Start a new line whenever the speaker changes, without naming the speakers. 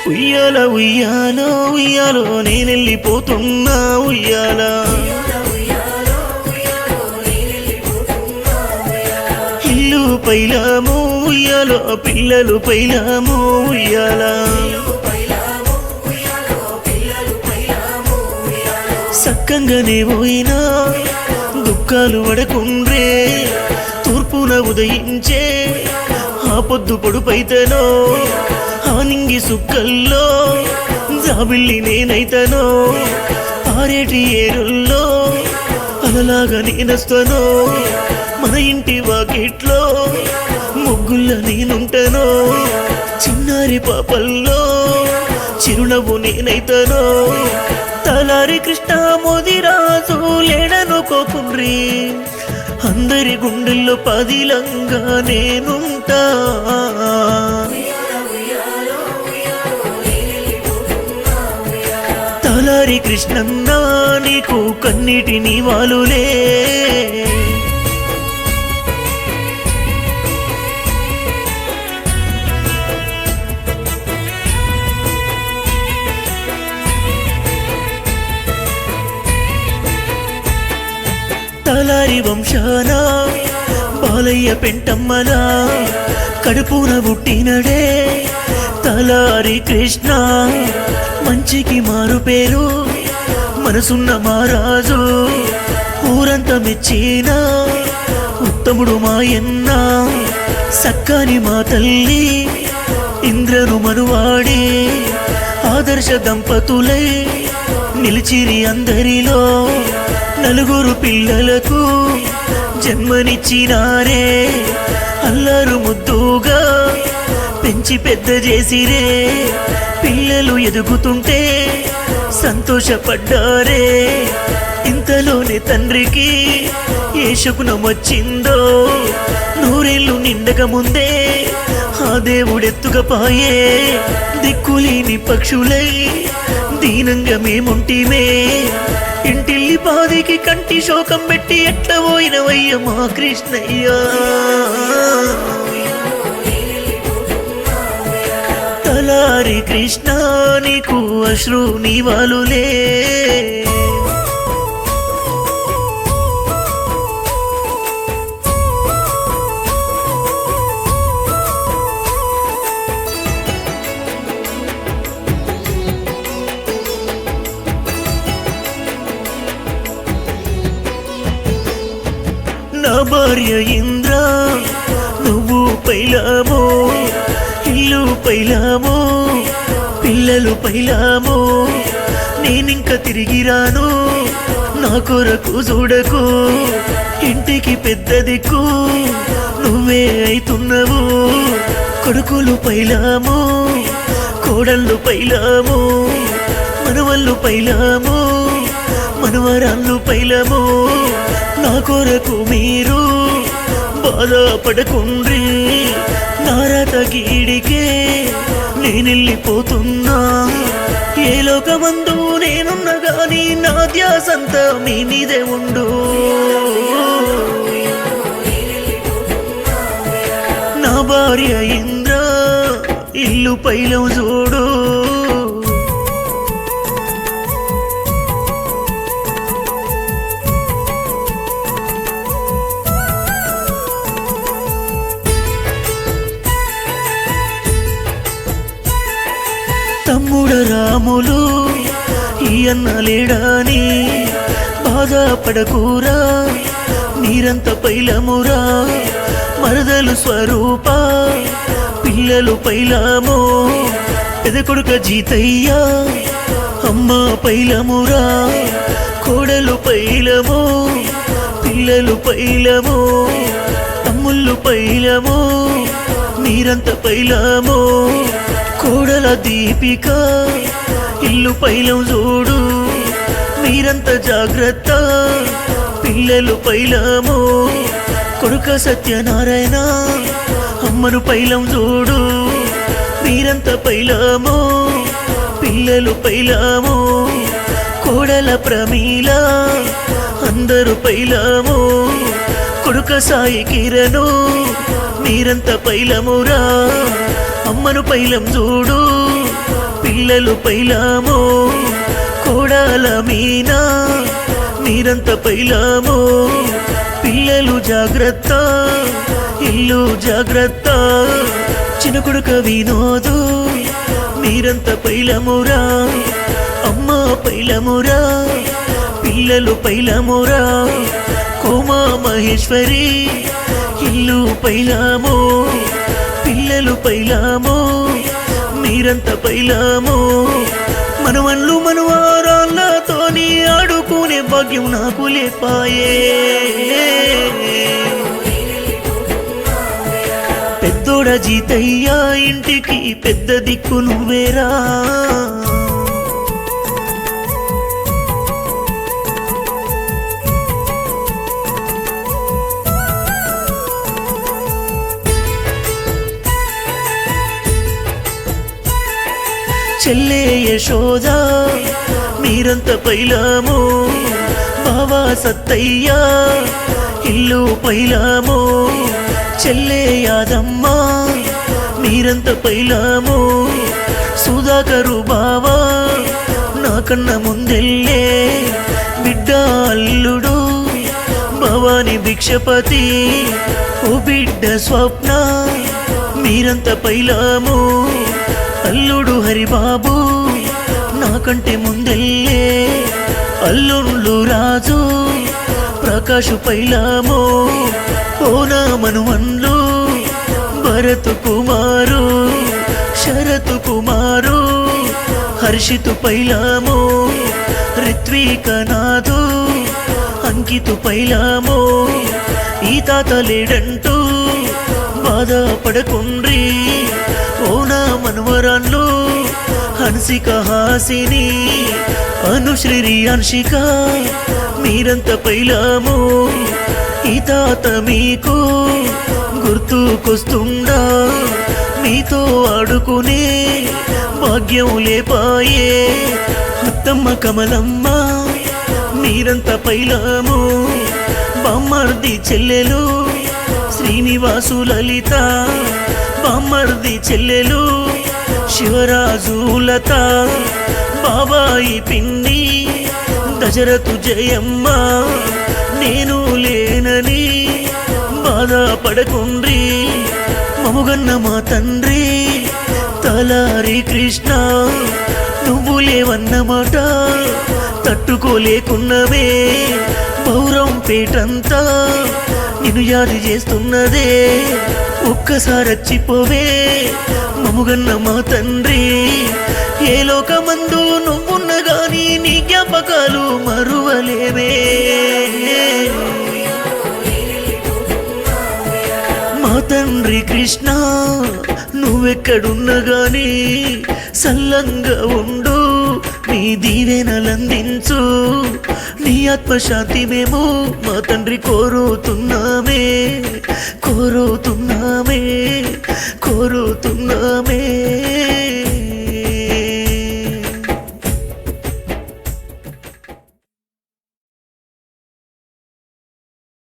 ఉయ్యాల ఉయ్యాలో ఉయ్యాలో నేనెళ్ళిపోతున్నా ఉయ్యాల ఇల్లు పైలాము ఉయ్యాలో పిల్లలు పైలాము ఉయ్యాల సక్కంగానే పోయినా దుఃఖాలు వడకుండ్రే తూర్పున ఉదయించే ఆ పొద్దు పొడుపైతనో ఆ నింగి సుక్కల్లో జాబిల్లి నేనైతనో ఆరేటి ఏరుల్లో అలలాగా నేనొస్తానో మన ఇంటి వాకిట్లో ముగ్గుల్ల నేనుంటనో చిన్నారి పాపల్లో చిరునవ్వు నేనైతనో తలారి కృష్ణ మోదిరాజు లేడనుకోకుండ్రి అందరి గుండెల్లో పదిలంగా నేనుంటా తలారి కృష్ణన్న నీకు కన్నీటిని వాలులే తలారి వంశాన బాలయ్య పెంటమ్మనా కడుపున పుట్టినడే తలారి కృష్ణ మంచికి మారు పేరు మనసున్న మారాజు ఊరంతా మెచ్చిన ఉత్తముడు మాయన్న సక్కాని మా తల్లి ఇంద్రను మనువాడి ఆదర్శ దంపతులై నిలిచిరి అందరిలో నలుగురు పిల్లలకు జన్మనిచ్చినారే అల్లారు ముద్దుగా పెంచి పెద్ద చేసిరే పిల్లలు ఎదుగుతుంటే సంతోషపడ్డారే ఇంతలోనే తండ్రికి ఏ శకునం వచ్చిందో నూరేళ్ళు నిండక ముందే ఆ దేవుడెత్తుకపాయే దిక్కులేని పక్షులై దీనంగా మేముంటిమే ఇంటిల్లి పాదికి కంటి శోకం పెట్టి ఎట్ల పోయినవయ్య మా కృష్ణయ్యా తలారి కృష్ణ నీకు అశ్రు నీవాలులే నా భార్య ఇంద్ర నువ్వు పైలామో ఇల్లు పైలామో పిల్లలు పైలామో నేనింక తిరిగి రాను నా కొరకు చూడకు ఇంటికి పెద్ద దిక్కు నువ్వే అయితున్నావు కొడుకులు పైలామో కోడళ్ళు పైలామో మనవళ్ళు పైలామో మనవరాళ్ళు పైలామో నా కొరకు మీరు బాధపడకుండ్రి నారత గీడికే నేనెళ్ళిపోతున్నా ఏ లోకమందు నేనున్నా గాని నా ధ్యాసంతా మీ మీదే ఉండు నా భార్య ఇంద్ర ఇల్లు పైలం చూడు తమ్ముడ రాములు ఈ అన్న లేడాని బాధపడకూరా నీరంత పైలమురా మరదలు స్వరూప పిల్లలు పైలామో పెద కొడుక జీతయ్యా అమ్మ పైలమురా కోడలు పైలమో పిల్లలు పైలమో తమ్ముళ్ళు పైలమో నీరంత పైలామో కోడల దీపిక ఇల్లు పైలం చూడు మీరంతా జాగ్రత్త పిల్లలు పైలామో కొడుక సత్యనారాయణ అమ్మను పైలం చూడు మీరంతా పైలామో పిల్లలు పైలామో కోడల ప్రమీల అందరూ పైలామో కొడుక సాయి కిరణు మీరంతా పైలమురా అమ్మను పైలం చూడు పిల్లలు పైలామో కోడాల మీనా మీరంతా పైలామో పిల్లలు జాగ్రత్త ఇల్లు జాగ్రత్త చిన్న కొడుక వినోదు మీరంతా పైలమురా అమ్మ పైలమురా పిల్లలు పైలమురా కోమా మహేశ్వరి ఇల్లు పైలామో పిల్లలు పైలామో మీరంతా పైలామో మనవన్లు మనవారాళ్ళతోని ఆడుకునే భాగ్యం నాకు లేపాయే పెద్దోడ జీతయ్యా ఇంటికి పెద్ద దిక్కు నువ్వేరా చెల్లే యశోద మీరంతా పైలామో బావా సత్తయ్యా ఇల్లు పైలామో చెల్లే యాదమ్మ మీరంతా పైలామో సుధాకరు బావా నాకన్నా ముందెల్లే బిడ్డ అల్లుడు భవాని భిక్షపతి ఓ బిడ్డ స్వప్న మీరంతా పైలామో అల్లుడు హరిబాబు నాకంటే ముందెల్లే అల్లుళ్ళు రాజు ప్రకాశు పైలామో ఓనా మనుమన్లు భరత్ కుమారు శరత్ కుమారు హర్షితు పైలామో రిత్వికనాథు అంకితు పైలామో ఈ తాత లేడంటూ బాధపడకుండ్రి ఓనా మనవరాన్లు హన్సిక హాసిని అనుశ్రీ హన్షిక మీరంతా పైలామో ఈ తాత మీకు గుర్తుకొస్తుండా మీతో ఆడుకునే భాగ్యం లేపాయే అత్తమ్మ కమలమ్మ మీరంతా పైలామో బామ్మర్ది చెల్లెలు శ్రీనివాసు లలిత బామ్మర్ది చెల్లెలు శివరాజు లత బాబాయి పిన్ని దశరథు జయమ్మ నేను లేనని బాధపడకుండ్రి మముగన్న మా తండ్రి తలారి కృష్ణ నువ్వు లేవన్నమాట తట్టుకోలేకున్నవే పౌరం పేటంతా నిన్ను యాది చేస్తున్నదే ఒక్కసారి వచ్చిపోవే మముగన్న మా తండ్రి ఏ లోకమందు నువ్వున్న గాని నీ జ్ఞాపకాలు మరువలేవే మా తండ్రి కృష్ణ నువ్వెక్కడున్నా గాని సల్లంగా ఉండు నీ దీవెనలందించు నీ ఆత్మశాంతి మేము మా తండ్రి కోరుతున్నామే కోరుతున్నామే కోరుతున్నామే